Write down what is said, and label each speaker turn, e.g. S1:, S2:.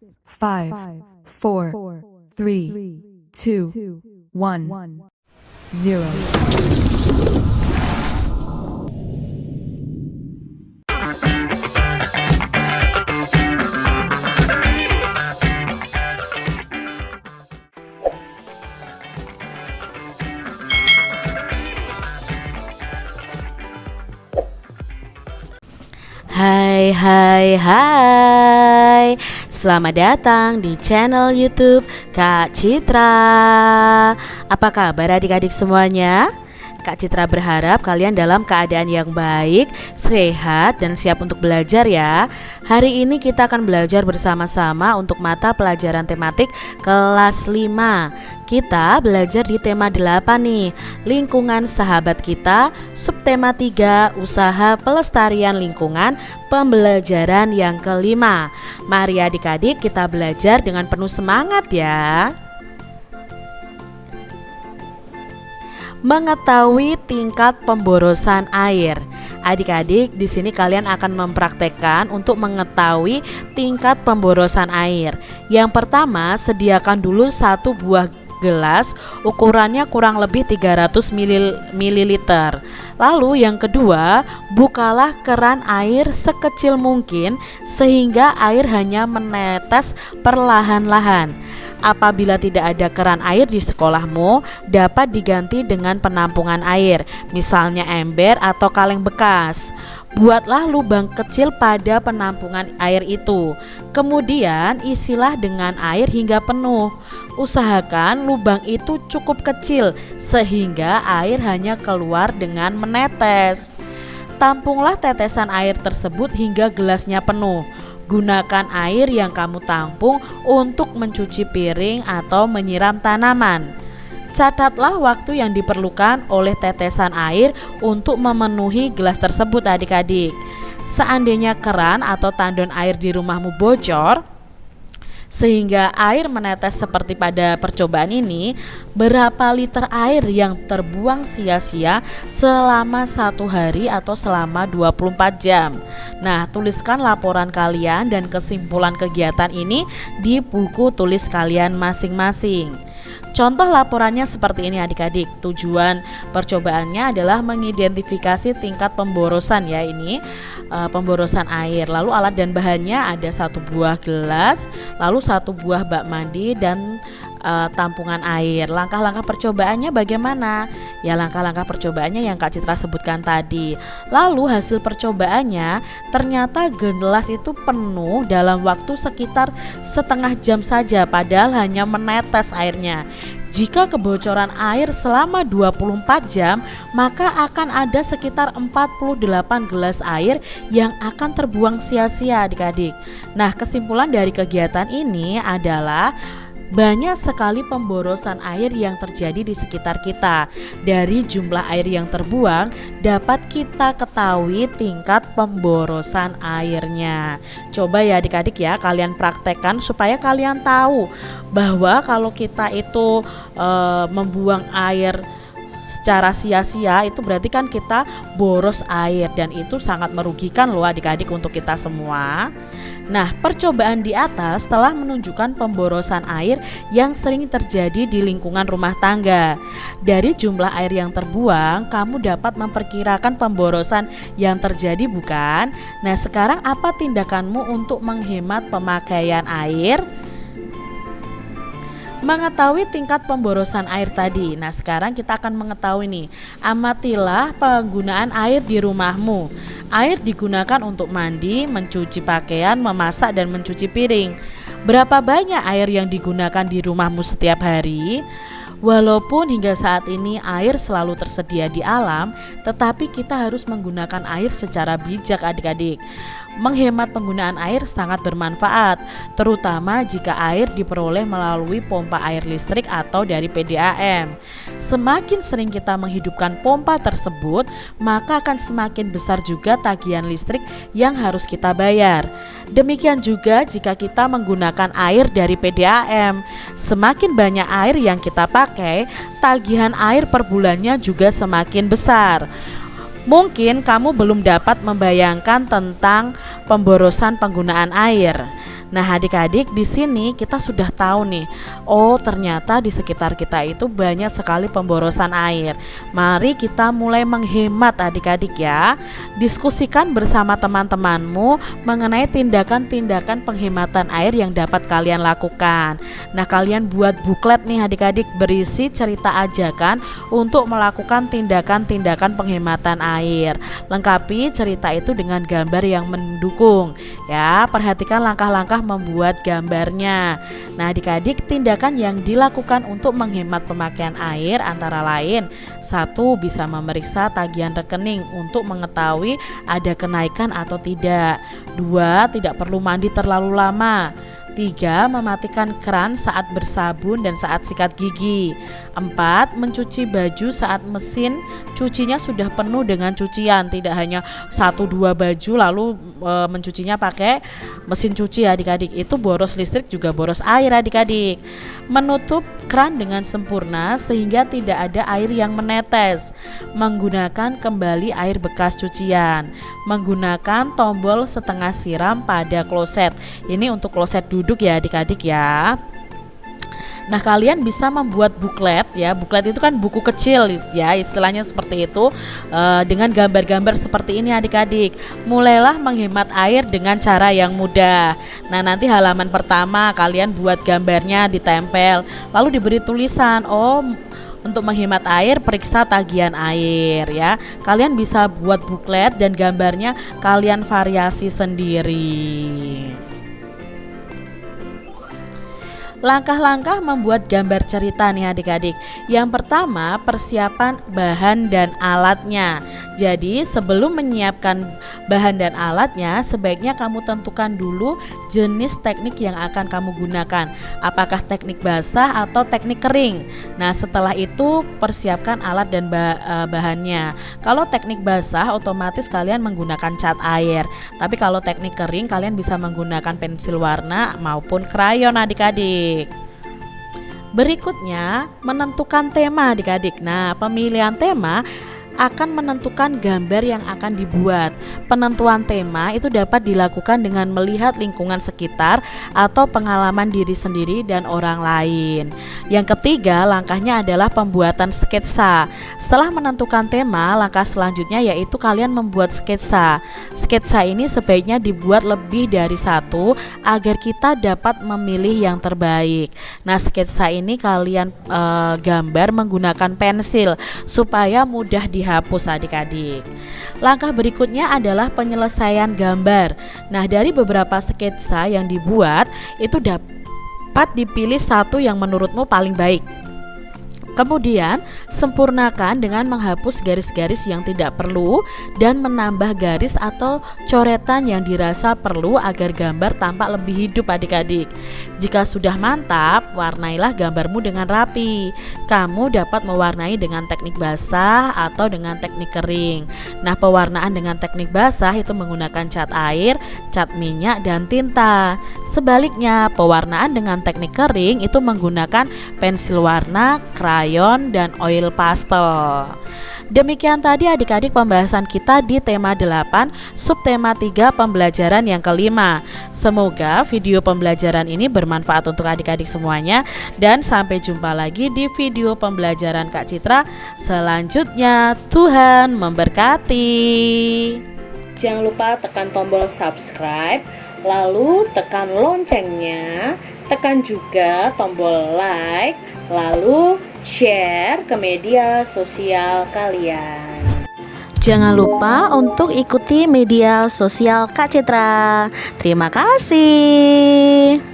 S1: 5, 4, 3, 2, 1, 0.
S2: Hai, selamat datang di channel YouTube Kak Citra. Apa kabar adik-adik semuanya? Kak Citra berharap kalian dalam keadaan yang baik, sehat, dan siap untuk belajar ya. Hari ini kita akan belajar bersama-sama untuk mata pelajaran tematik kelas 5. Kita belajar di tema 8 nih, lingkungan sahabat kita, subtema 3, usaha pelestarian lingkungan, pembelajaran yang kelima. Mari adik-adik kita belajar dengan penuh semangat ya. Mengetahui tingkat pemborosan air. Adik-adik, di sini kalian akan mempraktekkan untuk mengetahui tingkat pemborosan air. Yang pertama, sediakan dulu satu buah gelas, ukurannya kurang lebih 300 ml. Lalu yang kedua, bukalah keran air sekecil mungkin sehingga air hanya menetes perlahan-lahan. Apabila tidak ada keran air di sekolahmu, dapat diganti dengan penampungan air, misalnya ember atau kaleng bekas. Buatlah lubang kecil pada penampungan air itu. Kemudian isilah dengan air hingga penuh. Usahakan lubang itu cukup kecil sehingga air hanya keluar dengan menetes. Tampunglah tetesan air tersebut hingga gelasnya penuh. Gunakan air yang kamu tampung untuk mencuci piring atau menyiram tanaman. Catatlah waktu yang diperlukan oleh tetesan air untuk memenuhi gelas tersebut adik-adik. Seandainya keran atau tandon air di rumahmu bocor sehingga air menetes seperti pada percobaan ini, berapa liter air yang terbuang sia-sia selama 1 hari atau selama 24 jam. Nah, tuliskan laporan kalian dan kesimpulan kegiatan ini di buku tulis kalian masing-masing. Contoh laporannya seperti ini adik-adik. Tujuan percobaannya adalah mengidentifikasi tingkat pemborosan ya, ini pemborosan air. Lalu alat dan bahannya ada 1 buah gelas, lalu 1 buah bak mandi dan tampungan air. Langkah-langkah percobaannya bagaimana? Ya, langkah-langkah percobaannya yang Kak Citra sebutkan tadi. Lalu hasil percobaannya ternyata gelas itu penuh dalam waktu sekitar setengah jam saja, padahal hanya menetes airnya. Jika kebocoran air selama 24 jam, maka akan ada sekitar 48 gelas air yang akan terbuang sia-sia adik-adik. Nah, kesimpulan dari kegiatan ini adalah banyak sekali pemborosan air yang terjadi di sekitar kita. Dari jumlah air yang terbuang, dapat kita ketahui tingkat pemborosan airnya. Coba ya adik-adik ya, kalian praktekkan supaya kalian tahu bahwa kalau kita itu membuang air secara sia-sia itu berarti kan kita boros air, dan itu sangat merugikan loh adik-adik untuk kita semua. Nah, percobaan di atas telah menunjukkan pemborosan air yang sering terjadi di lingkungan rumah tangga. Dari jumlah air yang terbuang, kamu dapat memperkirakan pemborosan yang terjadi, bukan? Nah, sekarang apa tindakanmu untuk menghemat pemakaian air? Mengetahui tingkat pemborosan air tadi. Nah, sekarang kita akan mengetahui nih, amatilah penggunaan air di rumahmu. Air digunakan untuk mandi, mencuci pakaian, memasak, dan mencuci piring. Berapa banyak air yang digunakan di rumahmu setiap hari? Walaupun hingga saat ini air selalu tersedia di alam, tetapi kita harus menggunakan air secara bijak adik-adik. Menghemat penggunaan air sangat bermanfaat, terutama jika air diperoleh melalui pompa air listrik atau dari PDAM. Semakin sering kita menghidupkan pompa tersebut, maka akan semakin besar juga tagihan listrik yang harus kita bayar. Demikian juga jika kita menggunakan air dari PDAM. Semakin banyak air yang kita pakai, tagihan air per bulannya juga semakin besar. Mungkin kamu belum dapat membayangkan tentang pemborosan penggunaan air. Nah, adik-adik, di sini kita sudah tahu nih, oh ternyata di sekitar kita itu banyak sekali pemborosan air. Mari kita mulai menghemat adik-adik ya. Diskusikan bersama teman-temanmu mengenai tindakan-tindakan penghematan air yang dapat kalian lakukan. Nah, kalian buat buklet nih adik-adik, berisi cerita ajakan untuk melakukan tindakan-tindakan penghematan air. Lengkapi cerita itu dengan gambar yang mendukung ya. Perhatikan langkah-langkah membuat gambarnya. Nah, adik-adik, tindakan yang dilakukan untuk menghemat pemakaian air antara lain: 1. Bisa memeriksa tagihan rekening untuk mengetahui ada kenaikan atau tidak. 2. Tidak perlu mandi terlalu lama. 3. Mematikan keran saat bersabun dan saat sikat gigi. 4. Mencuci baju saat mesin cucinya sudah penuh dengan cucian, tidak hanya 1-2 baju lalu mencucinya pakai mesin cuci adik-adik. Itu boros listrik juga boros air adik-adik. Menutup keran dengan sempurna sehingga tidak ada air yang menetes. Menggunakan kembali air bekas cucian. Menggunakan tombol setengah siram pada kloset. Ini untuk kloset duduk ya adik-adik ya. Nah, kalian bisa membuat buklet ya. Buklet itu kan buku kecil ya, istilahnya seperti itu, dengan gambar-gambar seperti ini adik-adik. Mulailah menghemat air dengan cara yang mudah. Nah, nanti halaman pertama kalian buat gambarnya, ditempel, lalu diberi tulisan, oh untuk menghemat air periksa tagihan air ya. Kalian bisa buat buklet dan gambarnya kalian variasi sendiri. Langkah-langkah membuat gambar cerita nih adik-adik. Yang pertama, persiapan bahan dan alatnya. Jadi sebelum menyiapkan bahan dan alatnya, sebaiknya kamu tentukan dulu jenis teknik yang akan kamu gunakan. Apakah teknik basah atau teknik kering. Nah, setelah itu persiapkan alat dan bahannya. Kalau teknik basah otomatis kalian menggunakan cat air. Tapi kalau teknik kering kalian bisa menggunakan pensil warna maupun krayon adik-adik. Berikutnya, menentukan tema adik-adik. Nah, pemilihan tema akan menentukan gambar yang akan dibuat. Penentuan tema itu dapat dilakukan dengan melihat lingkungan sekitar atau pengalaman diri sendiri dan orang lain. Yang ketiga, langkahnya adalah pembuatan sketsa. Setelah menentukan tema, langkah selanjutnya yaitu kalian membuat sketsa. Sketsa ini sebaiknya dibuat lebih dari satu agar kita dapat memilih yang terbaik. Nah, sketsa ini kalian gambar menggunakan pensil supaya mudah dihapus adik-adik. Langkah berikutnya adalah penyelesaian gambar. Nah, dari beberapa sketsa yang dibuat itu dapat dipilih satu yang menurutmu paling baik. Kemudian sempurnakan dengan menghapus garis-garis yang tidak perlu dan menambah garis atau coretan yang dirasa perlu agar gambar tampak lebih hidup adik-adik. Jika sudah mantap, warnailah gambarmu dengan rapi. Kamu dapat mewarnai dengan teknik basah atau dengan teknik kering. Nah, pewarnaan dengan teknik basah itu menggunakan cat air, cat minyak, dan tinta. Sebaliknya, pewarnaan dengan teknik kering itu menggunakan pensil warna, krayon, dan oil pastel. Demikian tadi adik-adik pembahasan kita di tema 8, subtema 3 pembelajaran yang kelima. Semoga video pembelajaran ini bermanfaat untuk adik-adik semuanya, dan sampai jumpa lagi di video pembelajaran Kak Citra selanjutnya. Tuhan memberkati. Jangan lupa tekan tombol subscribe, lalu tekan loncengnya, tekan juga tombol like, lalu share ke media sosial kalian. Jangan lupa untuk ikuti media sosial Kak Citra. Terima kasih.